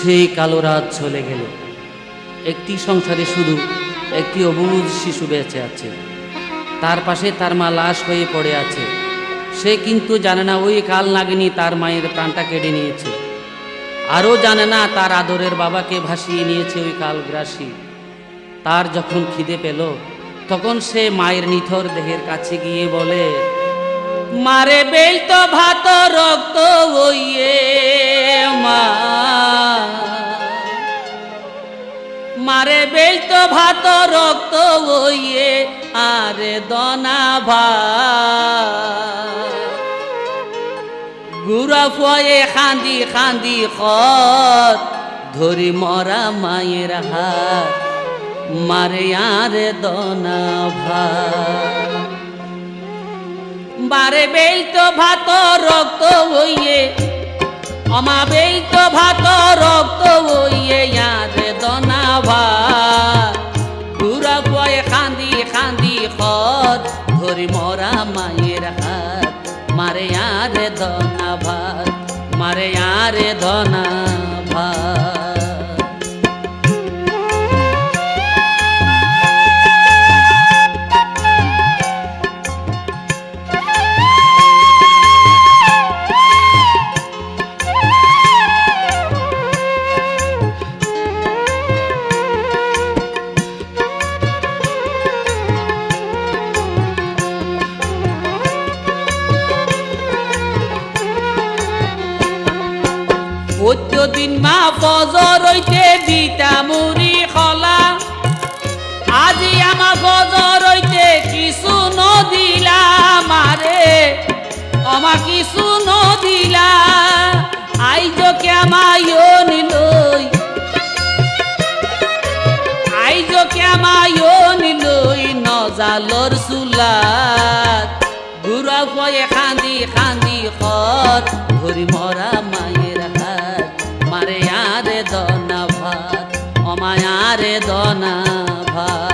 সেই কালো রাত চলে গেল। একটি সংসারে শুধু একটি অবুঝ শিশু বেঁচে আছে। তার পাশে তার মা লাশ হয়ে পড়ে আছে। সে কিন্তু জানে না ওই কাল নাগিনী তার মায়ের প্রাণটা কেড়ে নিয়েছে। আরও জানে না তার আদরের বাবাকে ভাসিয়ে নিয়েছে ওই কালগ্রাসী। তার যখন খিদে পেল তখন সে মায়ের নিথর দেহের কাছে গিয়ে বলে, মারে বেল তো ভাত রক্ত ওইয়ে মা, মারে বেল তো ভাত রক্ত ওইয়ে আরে দনা ভাত, গুড়া ফয়ে খান্দি খান্দি খত ধরি মরা মায়ের হাত, মারে আরে দনা ভাত। বারে বেল তো ভাত রক্ত হইয়ে অমা বেল তো ভাত রক্ত হইয়ে আরে দনা ভাত, গুড়া ফয়ে খান্দি খান্দি খত ধরি মরা মায়ের হাত, মারে আরে দনা ভাত, মারে আরে দনা ভাত। প্রত্যেকদিন মা ফজর হইতে দিতা মুড়ি খলা, আজি আমার ফজর হইতে কিছু নদিলা, মারে আমা কিছু নদিলা, আইজ কেমায়ো নিলই, আইজ কেমায়ো নিলই নজালর চুলাত, গুড়া ফয়ে খান্দি খান্দি খত ধরি মরা মায়ের হাত, মারে আরে দনা ভাত, অমায় আরে দনা ভাত।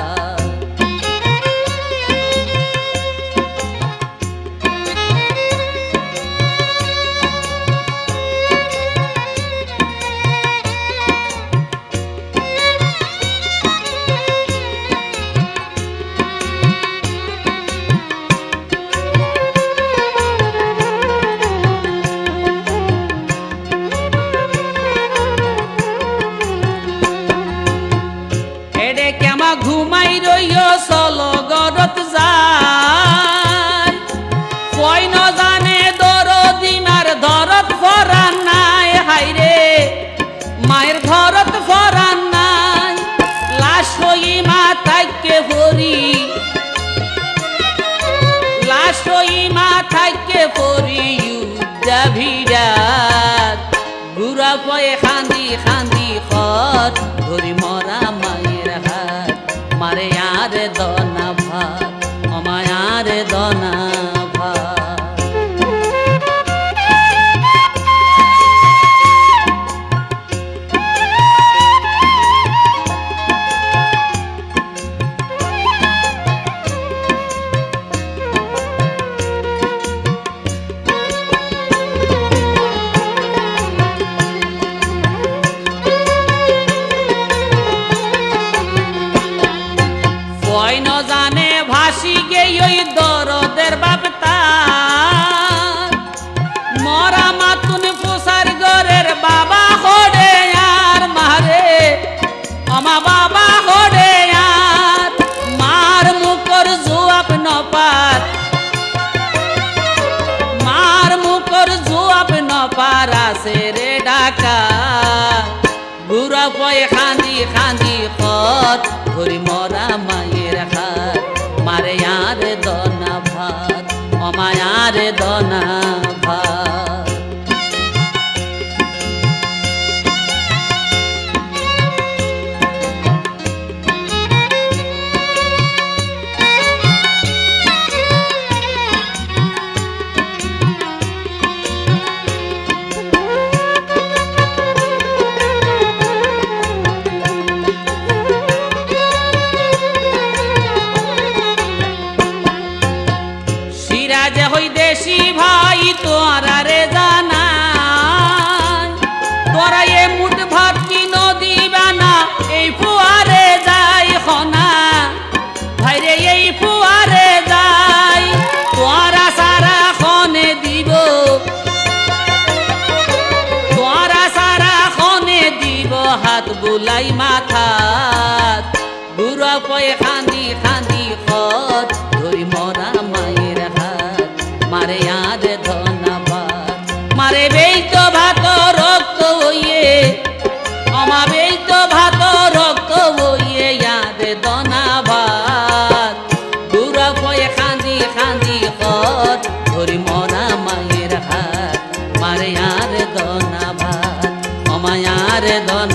ঘুমাই রইও চলো গরত যায়, কই ন জানে দরদিমার ধরত ফরান নাই, হাইরে মায়ের ধরত ফরান নাই, লাশ হই মা থাইকে পরি, লাশ হই মা থাইকে পরি ভিড়াত, গুড়া ফয়ে খান্দি খান্দি খত ধরি মরা মায়ের হাত, মারে আরে দনা ভাত, অমায় আরে দনা ভাত। ন জানে ভাসি গে ওই দরদের বাপতা, মরা মাতুন পোষার ঘরের বাবা হরে আর, মারে আমা বাবা হরে আর, মার মুখর জোয়াব নপার, মার মুখর জোয়াব নপার আছে রে ডাকা, গুড়া ফয়ে খান্দি খান্দি খত ধরি মরা মায়ের হাত, মারে আরে দনা ভাত, অমায় আরে দনা ভাত। দেশি ভাই তোরা রে জানা, তোরা এ মুঠ ভাত আগে এই ফুয়ারে যাই তোরা সারা খনে দিব তোরা সারা খনে দিব হাত বুলাই মাথাত বুড়া পয়ে খান্দি খান্দি খত ধরি মরা মায়ের হাত মারে আর ধন্যবাদ মারে বেইত ভাত রক্ত হইয়ে আমা বেইত ভাত রক্ত হইয়ে ইয়াদ ধন্যবাদ বুড়া পয়ে খান্দি খান্দি খত ধরি মরা মায়ের হাত মারে আর ধন্যবাদ আমায় আর ধন্যবাদ